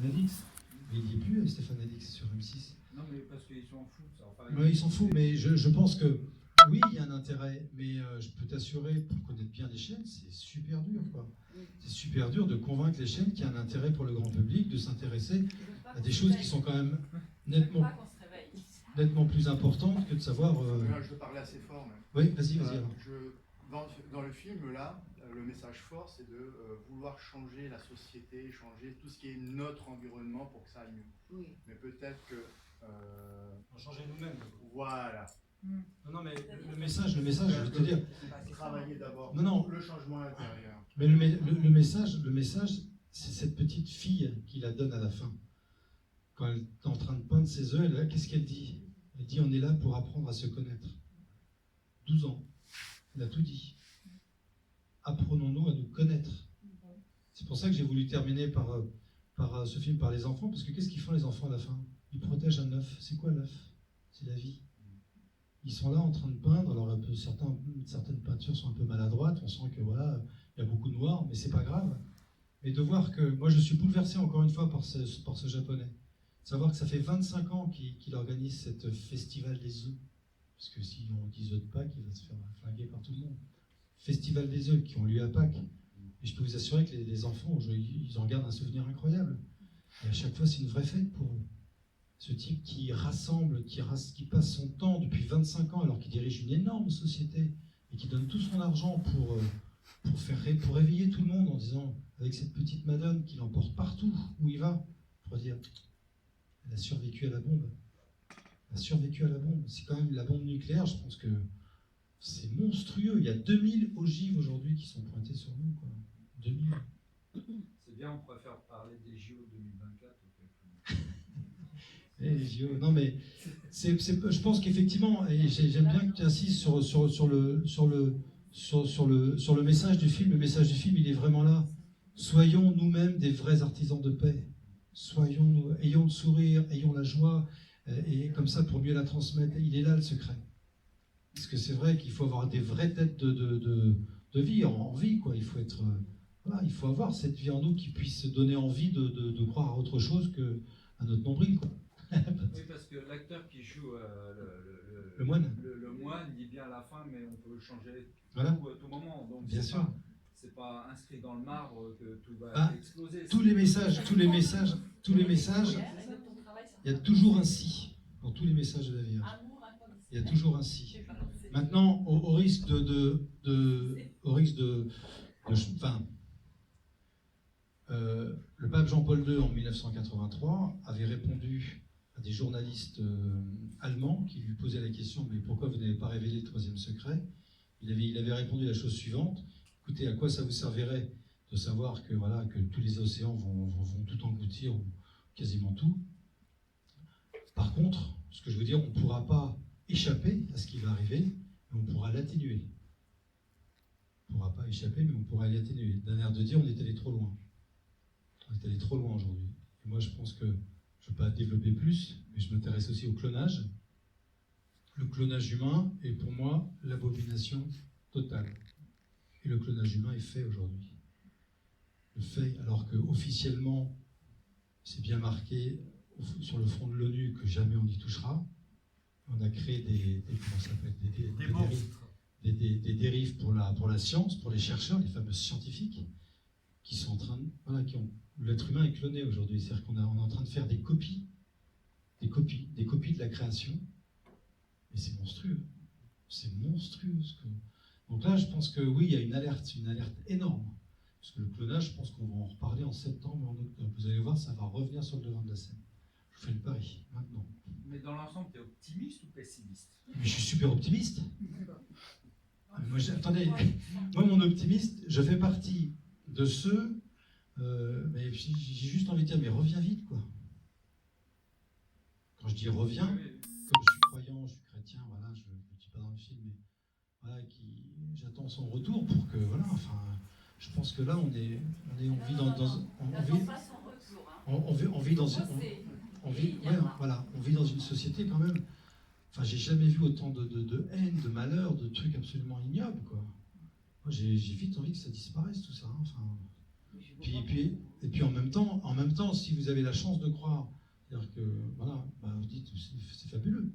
Stéphane Alix. Mais il n'y est plus, Stéphane Alix, sur M6. Non, mais parce qu'ils s'en foutent. Oui, ils s'en foutent, mais je pense que oui, il y a un intérêt, mais je peux t'assurer, pour connaître bien les chaînes, c'est super dur, quoi. C'est super dur de convaincre les chaînes qu'il y a un intérêt pour le grand public de s'intéresser à des choses qui sont quand même nettement plus importantes que de savoir... Je parlais assez fort, même. Oui, vas-y. Dans le film, là, le message fort, c'est de vouloir changer la société, changer tout ce qui est notre environnement pour que ça aille mieux. Oui. Mais peut-être que... changer nous-mêmes. Voilà. Non, mais le message, je veux te dire... Travailler d'abord le changement intérieur. Mais le message, c'est cette petite fille qui la donne à la fin. Quand elle est en train de peindre ses œufs, qu'est-ce qu'elle dit? Elle dit, on est là pour apprendre à se connaître. 12 ans. Elle a tout dit. Apprenons-nous à nous connaître. C'est pour ça que j'ai voulu terminer par ce film par les enfants, parce que qu'est-ce qu'ils font les enfants à la fin? Ils protègent un œuf. C'est quoi l'œuf? C'est la vie. Ils sont là en train de peindre, alors certaines peintures sont un peu maladroites, on sent que voilà, il y a beaucoup de noir, mais c'est pas grave. Mais de voir que, moi je suis bouleversé encore une fois par ce japonais. De savoir que ça fait 25 ans qu'il organise cette festival des œufs, parce que si on dit œufs de Pâques, il va se faire flinguer par tout le monde. Festival des œufs qui ont lieu à Pâques. Et je peux vous assurer que les enfants, ils en gardent un souvenir incroyable. Et à chaque fois, c'est une vraie fête pour eux. Ce type qui rassemble, qui passe son temps depuis 25 ans alors qu'il dirige une énorme société et qui donne tout son argent pour réveiller tout le monde en disant, avec cette petite madone qu'il emporte partout où il va, pour dire, elle a survécu à la bombe. Elle a survécu à la bombe. C'est quand même la bombe nucléaire, je pense que c'est monstrueux. Il y a 2000 ogives aujourd'hui qui sont pointées sur nous, quoi. 2000. C'est bien, on préfère parler des JO 2024. Les JO. Non, mais je pense qu'effectivement, et j'aime bien que tu insistes sur le message du film. Le message du film, il est vraiment là. Soyons nous-mêmes des vrais artisans de paix. Ayons le sourire, ayons la joie, et comme ça, pour mieux la transmettre. Il est là le secret. Parce que c'est vrai qu'il faut avoir des vraies têtes de vie, en vie, quoi. Il faut être, il faut avoir cette vie en nous qui puisse donner envie de croire à autre chose qu'à notre nombril, quoi. Oui, parce que l'acteur qui joue le moine, dit bien à la fin, mais on peut changer voilà. tout moment. Donc bien sûr. C'est pas inscrit dans le marbre que tout va exploser. Tous les messages, il y a toujours un si dans tous les messages de la Vierge. Il y a toujours un si. Maintenant, au risque le pape Jean-Paul II en 1983 avait répondu à des journalistes allemands qui lui posaient la question, mais pourquoi vous n'avez pas révélé le troisième secret? Il avait répondu la chose suivante: écoutez, à quoi ça vous servirait de savoir que tous les océans vont tout engloutir, ou quasiment tout? Par contre, ce que je veux dire, on ne pourra pas échapper à ce qui va arriver, mais on pourra l'atténuer. On ne pourra pas échapper, mais on pourra l'atténuer. D'un air de dire, on est allé trop loin. On est allé trop loin aujourd'hui. Et moi, je pense que, je ne veux pas développer plus, mais je m'intéresse aussi au clonage. Le clonage humain est pour moi l'abomination totale. Et le clonage humain est fait aujourd'hui. Le fait, alors qu'officiellement, c'est bien marqué sur le front de l'ONU que jamais on n'y touchera. On a créé des dérives pour la science, pour les chercheurs, les fameux scientifiques, qui sont en train de... l'être humain est cloné aujourd'hui. C'est-à-dire qu'on est en train de faire des copies de la création. Et c'est monstrueux. C'est monstrueux. Donc là, je pense que oui, il y a une alerte énorme. Parce que le clonage, je pense qu'on va en reparler en septembre, en octobre. Vous allez voir, ça va revenir sur le devant de la scène. Je vous fais le pari, maintenant. Mais dans l'ensemble, tu es optimiste ou pessimiste? Mais je suis super optimiste. Attendez, moi, mon optimiste, je fais partie de ceux... mais j'ai juste envie de dire, mais reviens vite, quoi. Quand je dis reviens, comme je suis croyant, je suis chrétien, voilà, je ne le dis pas dans le film, mais voilà, j'attends son retour pour que, voilà, enfin, je pense que là, on vit dans une société quand même. Enfin, j'ai jamais vu autant de haine, de malheur, de trucs absolument ignobles, quoi. Moi, j'ai vite envie que ça disparaisse, tout ça. Hein. Enfin, Et puis en même temps, si vous avez la chance de croire, c'est-à-dire que voilà, bah, vous dites c'est fabuleux.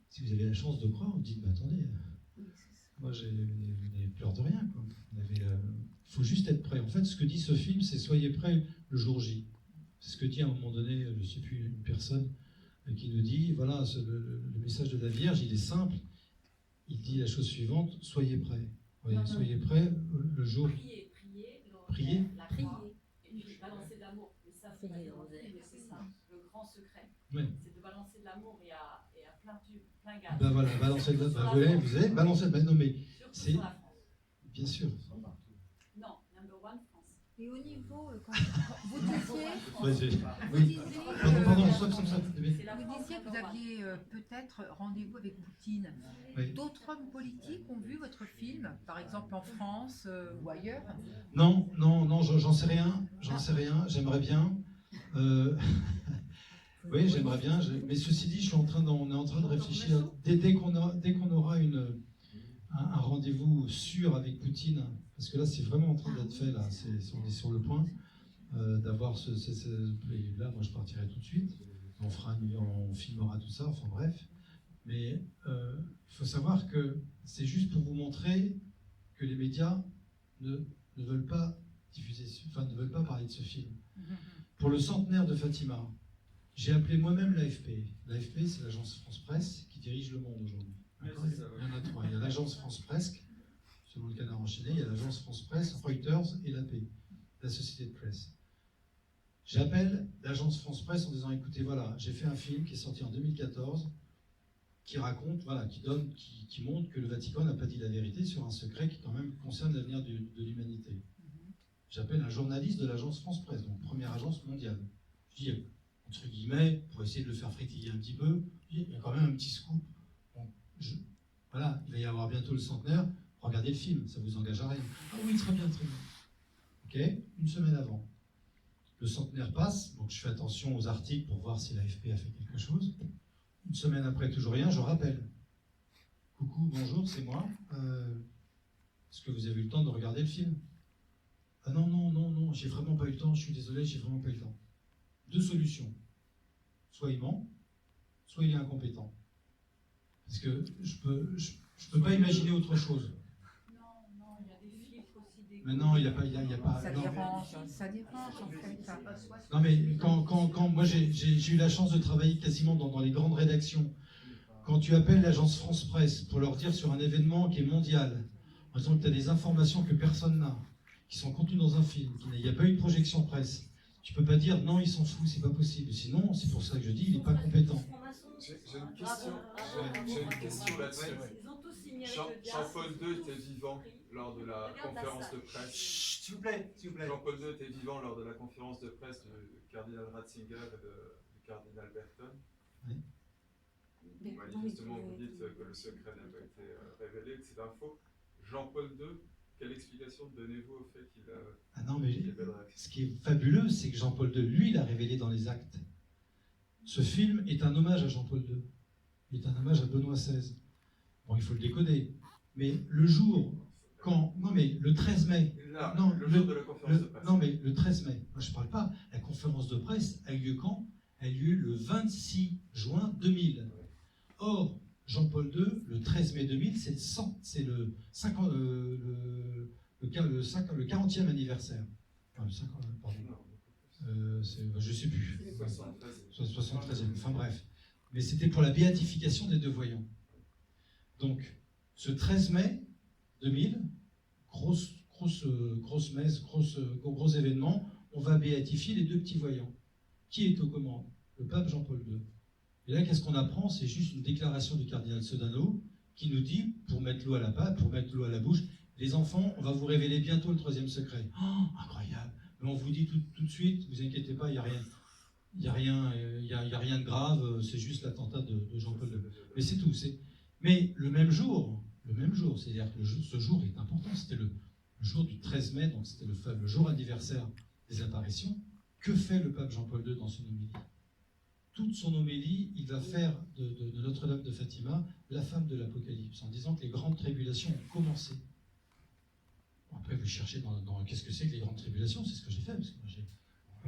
Si vous avez la chance de croire, vous dites bah, attendez, moi vous n'avez peur de rien. Il faut juste être prêt. En fait, ce que dit ce film, c'est soyez prêts le jour J. C'est ce que dit à un moment donné, je ne sais plus, une personne qui nous dit voilà, le message de la Vierge, il est simple. Il dit la chose suivante, soyez prêts. Soyez prêts le jour. Prier. La croix, et puis balancer de l'amour. Mais ça, c'est ça, le grand secret. Ouais. C'est de balancer de l'amour et à plein gaz. Ben voilà, balancer de l'amour. Vous avez balancé. Ben non, mais c'est. Surtout sur la France. Bien sûr. Non, number one, France. Et au niveau, quand vous disiez. Oui. Pardon, stop. Vous disiez que vous aviez peut-être rendez-vous avec Poutine. Oui. D'autres hommes politiques ont vu votre film, par exemple en France ou ailleurs? Non, j'en sais rien. J'aimerais bien. Oui, j'aimerais bien. Mais ceci dit, on est en train de réfléchir. Dès qu'on aura un rendez-vous sûr avec Poutine, parce que là, c'est vraiment en train d'être fait. Là, on est sur le point d'avoir et là, moi, je partirai tout de suite. On filmera tout ça. Enfin bref. Mais il faut savoir que c'est juste pour vous montrer que les médias ne veulent pas diffuser, enfin ne veulent pas parler de ce film. Pour le centenaire de Fatima, j'ai appelé moi-même l'AFP. L'AFP, c'est l'agence France Presse qui dirige le monde aujourd'hui. Il y en a trois. Il y a l'agence France Presse, selon le Canard enchaîné, il y a l'agence France Presse, Reuters et l'AP, la société de presse. J'appelle l'agence France Presse en disant écoutez, voilà, j'ai fait un film qui est sorti en 2014 qui raconte, voilà, qui montre que le Vatican n'a pas dit la vérité sur un secret qui quand même concerne l'avenir de l'humanité. J'appelle un journaliste de l'agence France Presse, donc première agence mondiale. Je dis, entre guillemets, pour essayer de le faire frétiller un petit peu, il y a quand même un petit scoop. Bon, voilà, il va y avoir bientôt le centenaire, regardez le film, ça vous engage à rien. Ah oui, très bien. Ok, une semaine avant. Le centenaire passe, donc je fais attention aux articles pour voir si l'AFP a fait quelque chose. Une semaine après, toujours rien, je rappelle. Coucou, bonjour, c'est moi. Est-ce que vous avez eu le temps de regarder le film? Ah non, j'ai vraiment pas eu le temps, je suis désolé, j'ai vraiment pas eu le temps. Deux solutions. Soit il ment, soit il est incompétent. Parce que je peux pas imaginer autre chose. Non, il y a des filtres aussi. Mais non, il n'y a pas... Ça dérange en fait. Non mais quand moi j'ai eu la chance de travailler quasiment dans les grandes rédactions, quand tu appelles l'agence France Presse pour leur dire sur un événement qui est mondial, en disant que tu as des informations que personne n'a, qui sont contenues dans un film, qu'il n'y a pas eu de projection presse, tu peux pas dire non, il s'en fout, c'est pas possible. Sinon, c'est pour ça que je dis, il n'est pas compétent. J'ai une question là-dessus. Jean-Paul II était vivant lors de la conférence de presse. Chut, s'il vous plaît. Jean-Paul II était vivant lors de la conférence de presse du cardinal Ratzinger et du cardinal Berton. Oui. Manifestement, vous dites que le secret n'a pas été révélé, que c'est un faux. Jean-Paul II, quelle explication donnez-vous au fait qu'il a... Ah non, mais ce qui est fabuleux, c'est que Jean-Paul II, lui, l'a révélé dans les actes. Ce film est un hommage à Jean-Paul II. Il est un hommage à Benoît XVI. Bon, il faut le décoder. Mais le jour, le 13 mai... Là, non, le jour de la conférence de presse. Non, mais le 13 mai. Moi, je ne parle pas. La conférence de presse a eu lieu quand? Elle a eu lieu le 26 juin 2000. Or, Jean-Paul II, le 13 mai 2000, c'est le 40e anniversaire. Enfin, pardon. Je ne sais plus. 73e, enfin bref. Mais c'était pour la béatification des deux voyants. Donc, ce 13 mai 2000, grosse messe, gros événement, on va béatifier les deux petits voyants. Qui est aux commandes? Le pape Jean-Paul II. Et là, qu'est-ce qu'on apprend? C'est juste une déclaration du cardinal Sodano qui nous dit, pour mettre l'eau à la bouche, les enfants, on va vous révéler bientôt le troisième secret. Oh, incroyable! Mais on vous dit tout de suite, vous inquiétez pas, il n'y a rien de grave, c'est juste l'attentat de Jean-Paul II. Mais c'est tout. Mais le même jour, c'est-à-dire que ce jour est important, c'était le jour du 13 mai, donc c'était le jour anniversaire des apparitions. Que fait le pape Jean-Paul II dans son homélie? Toute son homélie, il va faire de Notre-Dame de Fatima la femme de l'Apocalypse, en disant que les grandes tribulations ont commencé. Bon, après, vous cherchez dans qu'est-ce que c'est que les grandes tribulations, c'est ce que j'ai fait, parce que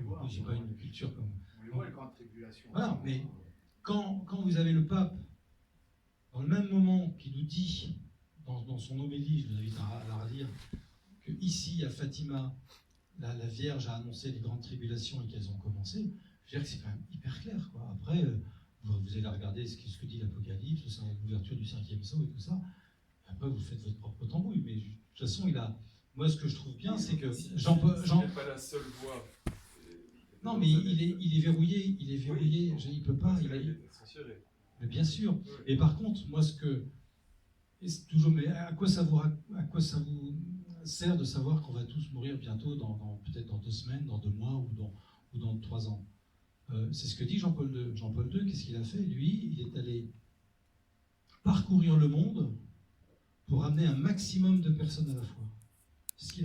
moi, j'ai pas une culture comme... On les voit, les grandes tribulations. Voilà, mais quand vous avez le pape, dans le même moment qu'il nous dit, dans son homélie, je vous invite à la relire, que ici, à Fatima, la Vierge a annoncé les grandes tribulations et qu'elles ont commencé, je veux dire que c'est quand même hyper clair, quoi. Après, vous allez regarder ce que dit l'Apocalypse, l'ouverture du 5e sceau et tout ça, et après vous faites votre propre tambouille, mais de toute façon, moi, ce que je trouve bien, c'est que Jean-Paul... C'est pas la seule voie. Non, mais il est verrouillé, il peut pas... Il est censuré. Mais bien sûr. Et par contre, moi, mais à quoi ça vous sert de savoir qu'on va tous mourir bientôt, peut-être dans 2 semaines, dans 2 mois ou dans 3 ans? C'est ce que dit Jean-Paul II. Jean-Paul II, qu'est-ce qu'il a fait? Lui, il est allé parcourir le monde pour amener un maximum de personnes à la foi. C'est ce qu'il a